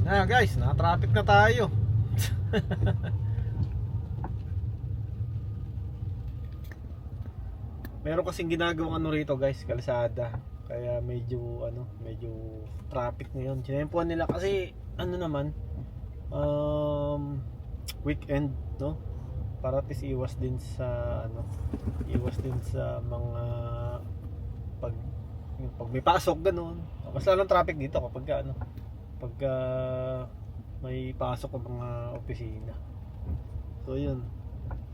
Guys, na-traffic na tayo. Meron kasing ginagawang ano rito guys, kalsada. Kaya medyo traffic ngayon. Sinempuan nila kasi weekend, no? Para at least iwas din sa mga pag may pasok ganoon. Mas lalong traffic dito pagka may pasok ng mga opisina. So yun.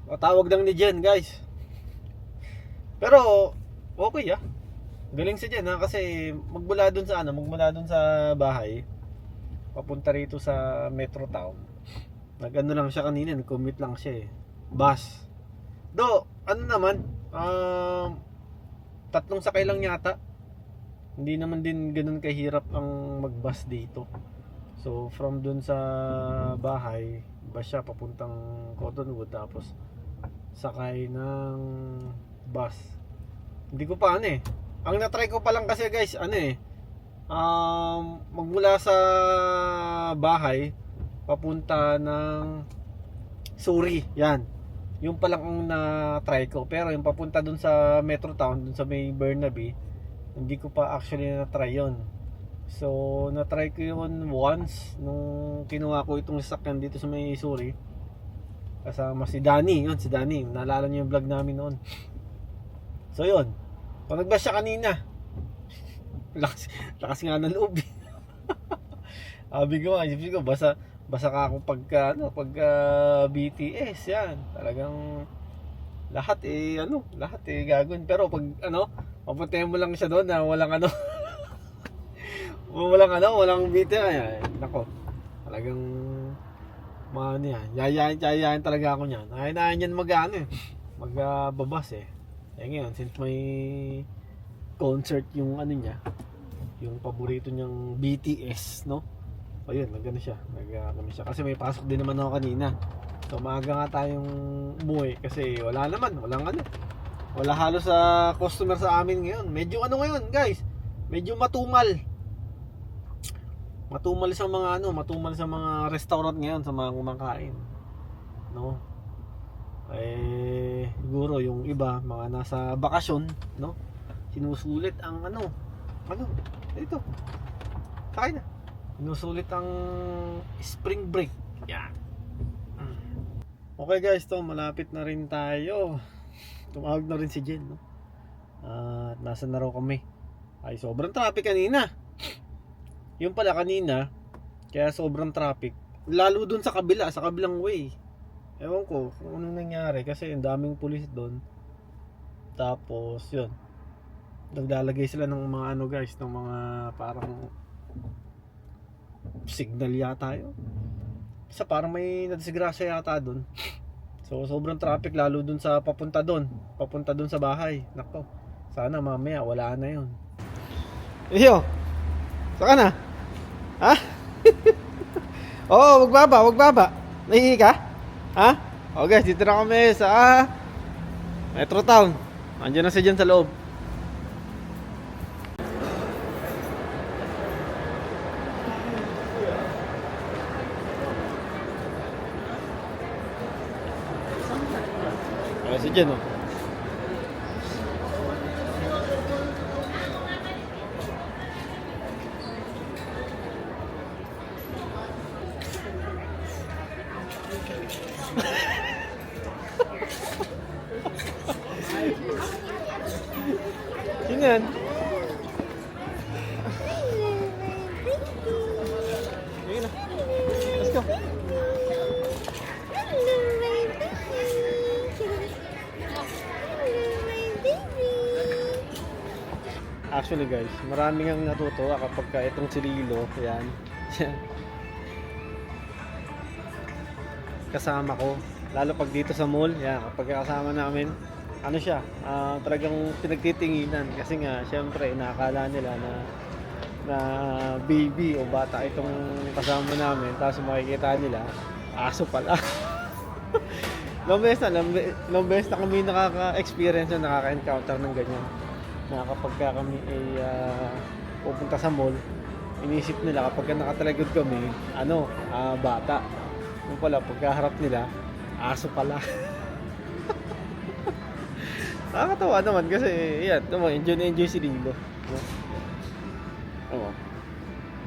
Tawag lang ni Jen guys. Pero okay galing si Jen kasi magmula dun sa bahay papunta rito sa Metro Town. Nag-ano lang siya kanina, nag-commute lang siya bus. Tatlong sakay lang yata. Hindi naman din ganoon kahirap ang mag-bus dito. So from dun sa bahay, bus siya papuntang Cottonwood tapos sakay ng bus. Hindi ko pa Ang na-try ko pa lang kasi guys, magmula sa bahay papunta ng Suri, yan. Yung pa lang ang na-try ko. Pero yung papunta dun sa Metro Town, dun sa may Burnaby, hindi ko pa actually na-try yun. So, na-try ko yun once nung kinuha ko itong sasakyan dito sa may Suri. Kasama si Danny, naalala niyo yung vlog namin noon. So yun, kung nag-bus siya kanina, lakas nga ng loob. Sabi ko basa ka ako pagka BTS yan. Talagang lahat gagawin. Pero pag papuntahin mo lang siya doon na walang walang BTS yan. Nako. Talagang yayain talaga ako niyan. Ayain yan magbabas ngayon since may concert yung yung paborito niyang BTS, no? Ayun, nagano siya kasi may pasok din naman ako kanina. So maaga nga tayong umuwi kasi walang wala halos sa customer sa amin ngayon. Medyo ngayon guys, medyo matumal sa mga restaurant ngayon, sa mga kumakain, no? Siguro yung iba mga nasa bakasyon, no? Sinusulit ang ito. Sakay na. Sinusulit ang spring break. Yan. Okay guys, malapit na rin tayo. Tumawag na rin si Jen, no? At nasa na raw kami. Ay, sobrang traffic kanina. Yung pala kanina, kaya sobrang traffic. Lalo dun sa kabilang way. Ewan ko kung anong nangyari kasi ang daming pulis doon. Tapos yun, naglalagay sila ng mga guys, ng mga parang signal yata yun. Kasi parang may nadisgrasya yata doon. So sobrang traffic lalo doon sa papunta doon sa bahay. Nako, sana mamaya wala na yun. Iyo, saka na? Ha? Oo, wag baba. Nahihi ka? Ha? O guys, dito na kami sa Metro Town. Andiyan na si Jen sa loob. Ayan si Jen, Sino yan? Sige na. Let's go. Actually guys, maraming ang natutuwa kapag itong si Lilo, yan. Kasama ko, lalo pag dito sa mall, yan, kapag kasama namin, talagang pinagtitinginan kasi nga syempre inaakala nila na baby o bata itong kasama namin, tapos makikita nila aso pala. Ilang beses na kami nakaka-experience na nakaka-encounter ng ganyan, na kapag kami ay pupunta sa mall, Inisip nila kapag nakataligod kami, bata. Yung pala, pagkaharap nila, aso pala. Nakakatawa naman kasi, yan, enjoy na enjoy si Lilo. Oo.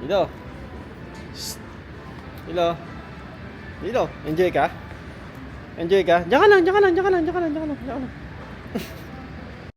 Lilo. Shh. Lilo. Lilo, enjoy ka? Enjoy ka? Diyan ka lang.